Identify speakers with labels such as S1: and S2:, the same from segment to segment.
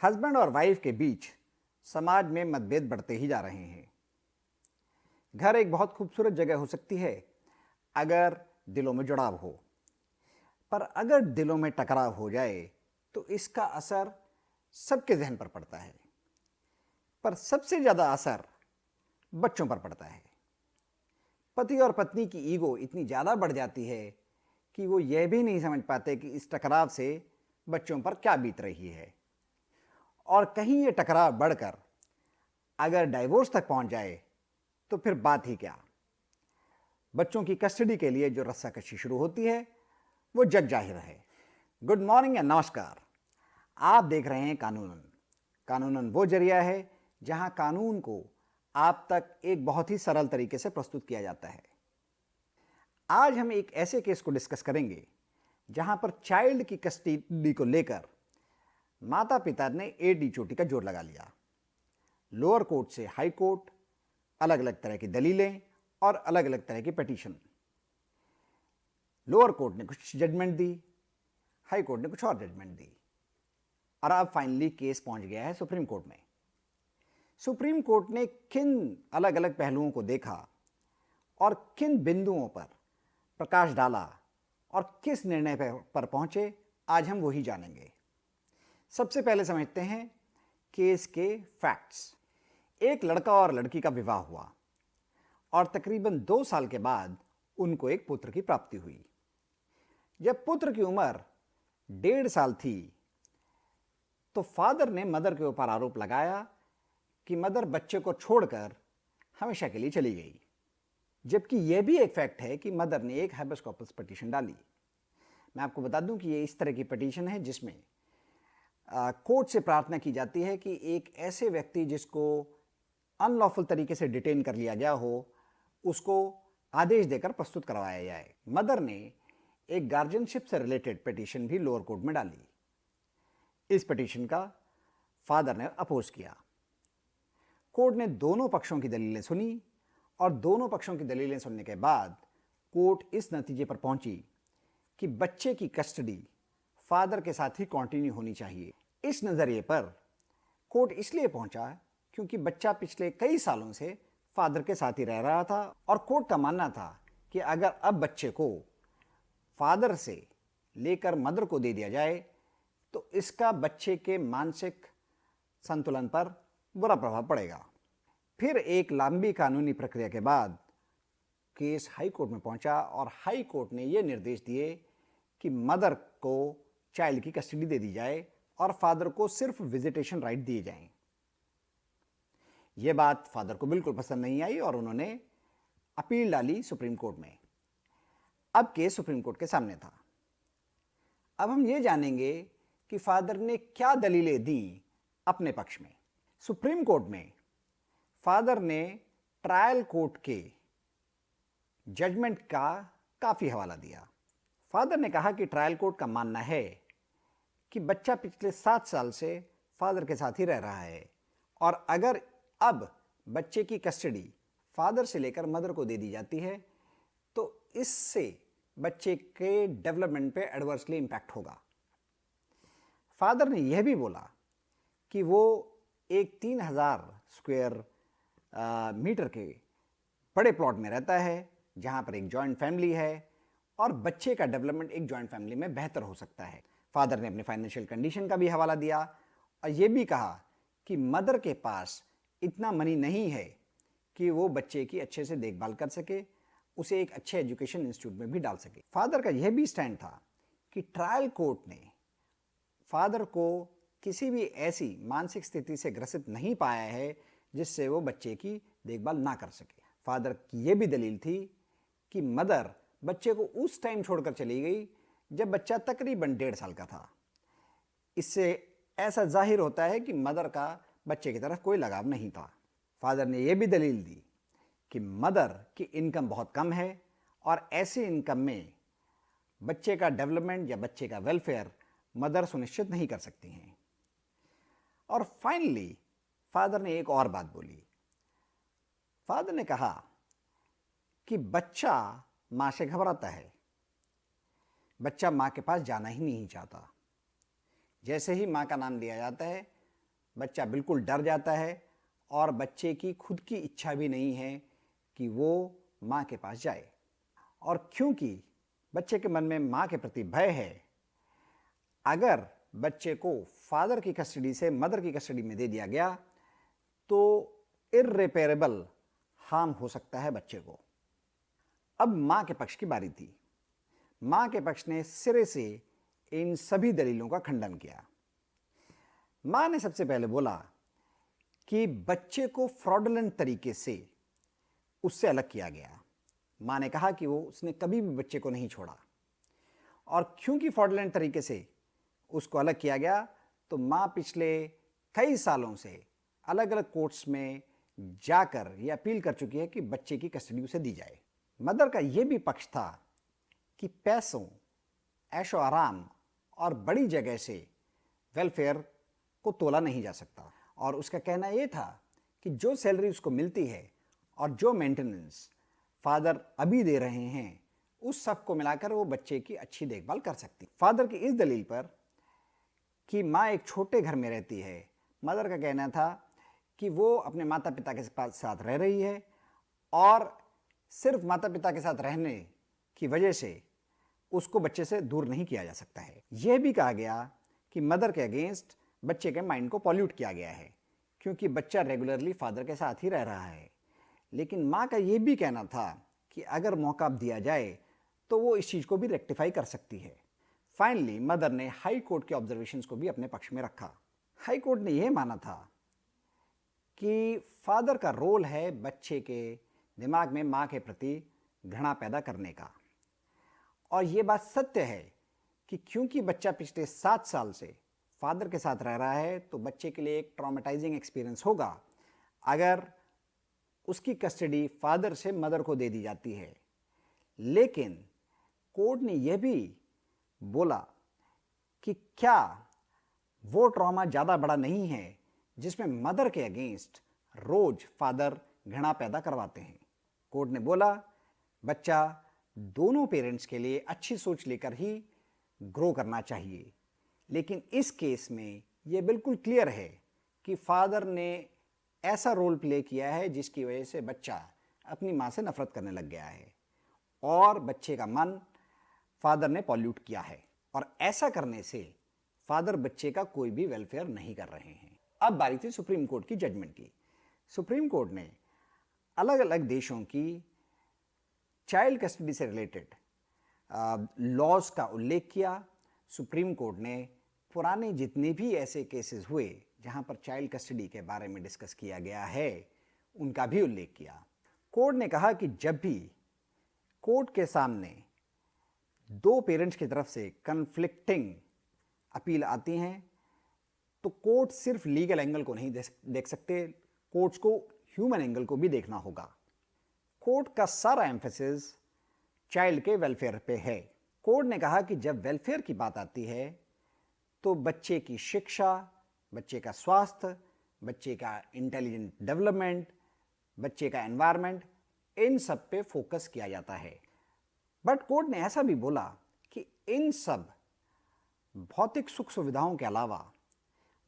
S1: Husband और wife के बीच समाज में मतभेद बढ़ते ही जा रहे हैं। घर एक बहुत खूबसूरत जगह हो सकती है अगर दिलों में जुड़ाव हो, पर अगर दिलों में टकराव हो जाए तो इसका असर सबके जहन पर पड़ता है। पर सबसे ज़्यादा असर बच्चों पर पड़ता है। पति और पत्नी की ईगो इतनी ज़्यादा बढ़ जाती है कि वो यह भी नहीं समझ पाते कि इस टकराव से बच्चों पर क्या बीत रही है। और कहीं ये टकराव बढ़कर अगर डाइवोर्स तक पहुंच जाए तो फिर बात ही क्या। बच्चों की कस्टडी के लिए जो रस्साकशी शुरू होती है वो जग जाहिर है। गुड मॉर्निंग एंड नमस्कार। आप देख रहे हैं कानूनन। कानूनन वो जरिया है जहां कानून को आप तक एक बहुत ही सरल तरीके से प्रस्तुत किया जाता है। आज हम एक ऐसे केस को डिस्कस करेंगे जहां पर चाइल्ड की कस्टडी को लेकर माता पिता ने एडी चोटी का जोर लगा लिया। लोअर कोर्ट से हाई कोर्ट, अलग अलग तरह की दलीलें और अलग अलग तरह की पिटीशन। लोअर कोर्ट ने कुछ जजमेंट दी, हाई कोर्ट ने कुछ और जजमेंट दी, और अब फाइनली केस पहुंच गया है सुप्रीम कोर्ट में। सुप्रीम कोर्ट ने किन अलग अलग पहलुओं को देखा और किन बिंदुओं पर प्रकाश डाला और किस निर्णय पर पहुंचे, आज हम वही जानेंगे। सबसे पहले समझते हैं केस के फैक्ट्स। एक लड़का और लड़की का विवाह हुआ और तकरीबन 2 साल के बाद उनको एक पुत्र की प्राप्ति हुई। जब पुत्र की उम्र 1.5 साल थी तो फादर ने मदर के ऊपर आरोप लगाया कि मदर बच्चे को छोड़कर हमेशा के लिए चली गई, जबकि यह भी एक फैक्ट है कि मदर ने एक हैबेस कॉर्पस पिटीशन डाली। मैं आपको बता दूं कि ये इस तरह की पिटीशन है जिसमें कोर्ट से प्रार्थना की जाती है कि एक ऐसे व्यक्ति जिसको अनलॉफुल तरीके से डिटेन कर लिया गया हो उसको आदेश देकर प्रस्तुत करवाया जाए। मदर ने एक गार्जियनशिप से रिलेटेड पिटीशन भी लोअर कोर्ट में डाली। इस पिटीशन का फादर ने अपोज किया। कोर्ट ने दोनों पक्षों की दलीलें सुनी और दोनों पक्षों की दलीलें सुनने के बाद कोर्ट इस नतीजे पर पहुंची कि बच्चे की कस्टडी फादर के साथ ही कंटिन्यू होनी चाहिए। इस नज़रिए पर कोर्ट इसलिए पहुंचा क्योंकि बच्चा पिछले कई सालों से फादर के साथ ही रह रहा था और कोर्ट का मानना था कि अगर अब बच्चे को फादर से लेकर मदर को दे दिया जाए तो इसका बच्चे के मानसिक संतुलन पर बुरा प्रभाव पड़ेगा। फिर एक लंबी कानूनी प्रक्रिया के बाद केस हाई कोर्ट में पहुंचा और हाई कोर्ट ने यह निर्देश दिए कि मदर को चाइल्ड की कस्टडी दे दी जाए और फादर को सिर्फ विजिटेशन राइट दिए जाएं। यह बात फादर को बिल्कुल पसंद नहीं आई और उन्होंने अपील डाली सुप्रीम कोर्ट में। अब केस सुप्रीम कोर्ट के सामने था। अब हम यह जानेंगे कि फादर ने क्या दलीलें दी अपने पक्ष में। सुप्रीम कोर्ट में फादर ने ट्रायल कोर्ट के जजमेंट का काफी हवाला दिया। फादर ने कहा कि ट्रायल कोर्ट का मानना है कि बच्चा पिछले 7 साल से फादर के साथ ही रह रहा है और अगर अब बच्चे की कस्टडी फादर से लेकर मदर को दे दी जाती है तो इससे बच्चे के डेवलपमेंट पे एडवर्सली इंपैक्ट होगा। फादर ने यह भी बोला कि वो एक 3000 स्क्वायर मीटर के बड़े प्लॉट में रहता है जहां पर एक जॉइंट फैमिली है और बच्चे का डेवलपमेंट एक जॉइंट फैमिली में बेहतर हो सकता है। फादर ने अपने फाइनेंशियल कंडीशन का भी हवाला दिया और यह भी कहा कि मदर के पास इतना मनी नहीं है कि वो बच्चे की अच्छे से देखभाल कर सके, उसे एक अच्छे एजुकेशन इंस्टीट्यूट में भी डाल सके। फादर का यह भी स्टैंड था कि ट्रायल कोर्ट ने फादर को किसी भी ऐसी मानसिक स्थिति से ग्रसित नहीं पाया है जिससे वो बच्चे की देखभाल ना कर सके। फादर की यह भी दलील थी कि मदर बच्चे को उस टाइम छोड़कर चली गई जब बच्चा तकरीबन 1.5 साल का था। इससे ऐसा जाहिर होता है कि मदर का बच्चे की तरफ कोई लगाव नहीं था। फादर ने यह भी दलील दी कि मदर की इनकम बहुत कम है और ऐसे इनकम में बच्चे का डेवलपमेंट या बच्चे का वेलफेयर मदर सुनिश्चित नहीं कर सकती हैं। और फाइनली फादर ने एक और बात बोली। फादर ने कहा कि बच्चा मां से घबराता है, बच्चा मां के पास जाना ही नहीं चाहता। जैसे ही मां का नाम लिया जाता है बच्चा बिल्कुल डर जाता है और बच्चे की खुद की इच्छा भी नहीं है कि वो माँ के पास जाए। और क्योंकि बच्चे के मन में माँ के प्रति भय है, अगर बच्चे को फादर की कस्टडी से मदर की कस्टडी में दे दिया गया तो इर्रिपेरेबल हार्म हो सकता है बच्चे को। अब माँ के पक्ष की बारी थी। माँ के पक्ष ने सिरे से इन सभी दलीलों का खंडन किया। माँ ने सबसे पहले बोला कि बच्चे को फ्रॉडुलेंट तरीके से उससे अलग किया गया। माँ ने कहा कि उसने कभी भी बच्चे को नहीं छोड़ा, और क्योंकि फ्रॉडुलेंट तरीके से उसको अलग किया गया तो माँ पिछले कई सालों से अलग अलग कोर्ट्स में जाकर यह अपील कर चुकी है कि बच्चे की कस्टडी उसे दी जाए। मदर का यह भी पक्ष था कि पैसों, ऐशो आराम और बड़ी जगह से वेलफेयर को तोला नहीं जा सकता, और उसका कहना यह था कि जो सैलरी उसको मिलती है और जो मेंटेनेंस फादर अभी दे रहे हैं, उस सब को मिलाकर वो बच्चे की अच्छी देखभाल कर सकती। फादर की इस दलील पर कि माँ एक छोटे घर में रहती है, मदर का कहना था कि वो अपने माता पिता के साथ रह रही है और सिर्फ माता पिता के साथ रहने की वजह से उसको बच्चे से दूर नहीं किया जा सकता है। यह भी कहा गया कि मदर के अगेंस्ट बच्चे के माइंड को पॉल्यूट किया गया है क्योंकि बच्चा रेगुलरली फादर के साथ ही रह रहा है। लेकिन माँ का यह भी कहना था कि अगर मौका दिया जाए तो वो इस चीज़ को भी रेक्टिफाई कर सकती है। फाइनली मदर ने हाई कोर्ट के ऑब्जर्वेशंस को भी अपने पक्ष में रखा। हाई कोर्ट ने यह माना था कि फादर का रोल है बच्चे के दिमाग में माँ के प्रति घृणा पैदा करने का, और ये बात सत्य है कि क्योंकि बच्चा पिछले 7 साल से फादर के साथ रह रहा है तो बच्चे के लिए एक ट्रॉमेटाइजिंग एक्सपीरियंस होगा अगर उसकी कस्टडी फादर से मदर को दे दी जाती है। लेकिन कोर्ट ने यह भी बोला कि क्या वो ट्रॉमा ज़्यादा बड़ा नहीं है जिसमें मदर के अगेंस्ट रोज फादर घृणा पैदा करवाते हैं। कोर्ट ने बोला बच्चा दोनों पेरेंट्स के लिए अच्छी सोच लेकर ही ग्रो करना चाहिए, लेकिन इस केस में यह बिल्कुल क्लियर है कि फादर ने ऐसा रोल प्ले किया है जिसकी वजह से बच्चा अपनी माँ से नफरत करने लग गया है और बच्चे का मन फादर ने पॉल्यूट किया है, और ऐसा करने से फादर बच्चे का कोई भी वेलफेयर नहीं कर रहे हैं। अब बारी थी सुप्रीम कोर्ट की जजमेंट की। सुप्रीम कोर्ट ने अलग अलग देशों की चाइल्ड कस्टडी से रिलेटेड लॉज का उल्लेख किया। सुप्रीम कोर्ट ने पुराने जितने भी ऐसे केसेस हुए जहां पर चाइल्ड कस्टडी के बारे में डिस्कस किया गया है उनका भी उल्लेख किया। कोर्ट ने कहा कि जब भी कोर्ट के सामने दो पेरेंट्स की तरफ से कन्फ्लिक्टिंग अपील आती हैं तो कोर्ट सिर्फ लीगल एंगल को नहीं देख सकते, कोर्ट्स को ह्यूमन एंगल को भी देखना होगा। कोर्ट का सारा एम्फेसिस चाइल्ड के वेलफेयर पे है। कोर्ट ने कहा कि जब वेलफेयर की बात आती है तो बच्चे की शिक्षा, बच्चे का स्वास्थ्य, बच्चे का इंटेलिजेंट डेवलपमेंट, बच्चे का एनवायरनमेंट, इन सब पे फोकस किया जाता है। बट कोर्ट ने ऐसा भी बोला कि इन सब भौतिक सुख सुविधाओं के अलावा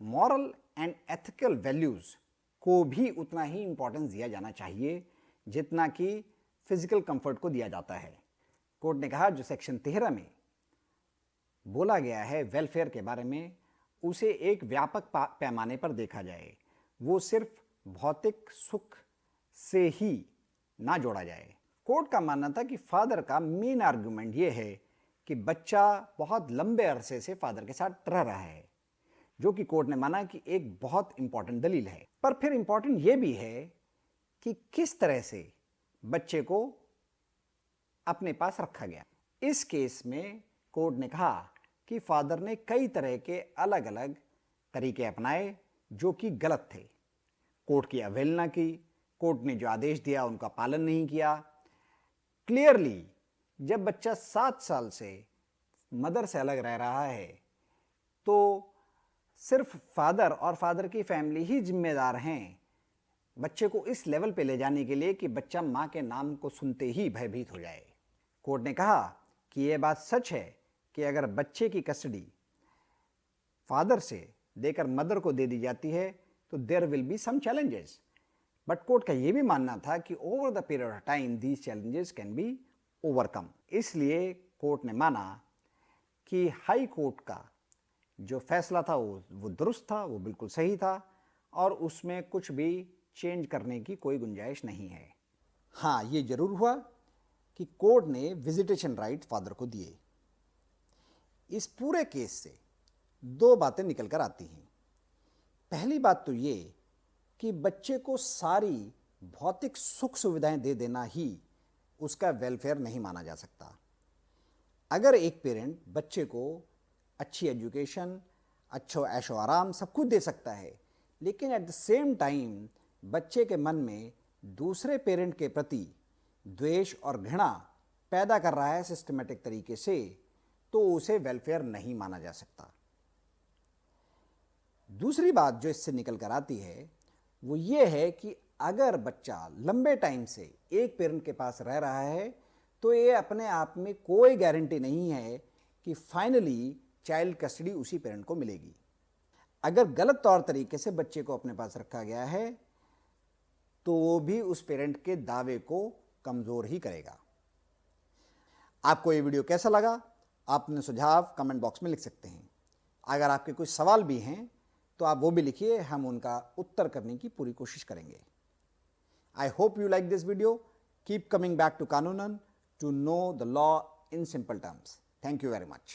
S1: मॉरल एंड एथिकल वैल्यूज को भी उतना ही इंपॉर्टेंस दिया जाना चाहिए जितना कि फिजिकल कंफर्ट को दिया जाता है। कोर्ट ने कहा जो सेक्शन 13 में बोला गया है वेलफेयर के बारे में, उसे एक व्यापक पैमाने पर देखा जाए, वो सिर्फ भौतिक सुख से ही ना जोड़ा जाए। कोर्ट का मानना था कि फादर का मेन आर्गुमेंट ये है कि बच्चा बहुत लंबे अरसे से फादर के साथ रह रहा है, जो कि कोर्ट ने माना कि एक बहुत इंपॉर्टेंट दलील है। पर फिर इंपॉर्टेंट ये भी है कि किस तरह से बच्चे को अपने पास रखा गया। इस केस में कोर्ट ने कहा कि फादर ने कई तरह के अलग अलग तरीके अपनाए जो कि गलत थे। कोर्ट की अवहेलना की, कोर्ट ने जो आदेश दिया उनका पालन नहीं किया। क्लियरली जब बच्चा 7 साल से मदर से अलग रह रहा है तो सिर्फ फादर और फादर की फैमिली ही जिम्मेदार हैं बच्चे को इस लेवल पे ले जाने के लिए कि बच्चा माँ के नाम को सुनते ही भयभीत हो जाए। कोर्ट ने कहा कि यह बात सच है कि अगर बच्चे की कस्टडी फादर से देकर मदर को दे दी जाती है तो there will be some challenges, but court का यह भी मानना था कि over the period of time these challenges can be overcome. इसलिए कोर्ट ने माना कि हाई कोर्ट का जो फैसला था वो दुरुस्त था, वो बिल्कुल सही था और उसमें कुछ भी चेंज करने की कोई गुंजाइश नहीं है। हाँ, ये जरूर हुआ कि कोर्ट ने विजिटेशन राइट फादर को दिए। इस पूरे केस से दो बातें निकल कर आती हैं। पहली बात तो ये कि बच्चे को सारी भौतिक सुख सुविधाएं दे देना ही उसका वेलफेयर नहीं माना जा सकता। अगर एक पेरेंट बच्चे को अच्छी एजुकेशन, अच्छा ऐशो आराम सब कुछ दे सकता है, लेकिन एट द सेम टाइम बच्चे के मन में दूसरे पेरेंट के प्रति द्वेष और घृणा पैदा कर रहा है सिस्टमेटिक तरीके से, तो उसे वेलफेयर नहीं माना जा सकता। दूसरी बात जो इससे निकल कर आती है वो ये है कि अगर बच्चा लंबे टाइम से एक पेरेंट के पास रह रहा है तो ये अपने आप में कोई गारंटी नहीं है कि फाइनली चाइल्ड कस्टडी उसी पेरेंट को मिलेगी। अगर गलत तौर तरीके से बच्चे को अपने पास रखा गया है तो वो भी उस पेरेंट के दावे को कमजोर ही करेगा। आपको ये वीडियो कैसा लगा? आप अपने सुझाव कमेंट बॉक्स में लिख सकते हैं। अगर आपके कुछ सवाल भी हैं तो आप वो भी लिखिए, हम उनका उत्तर करने की पूरी कोशिश करेंगे। I hope you like this video. Keep coming back to Kanoonan to know the law in simple terms. Thank you very much.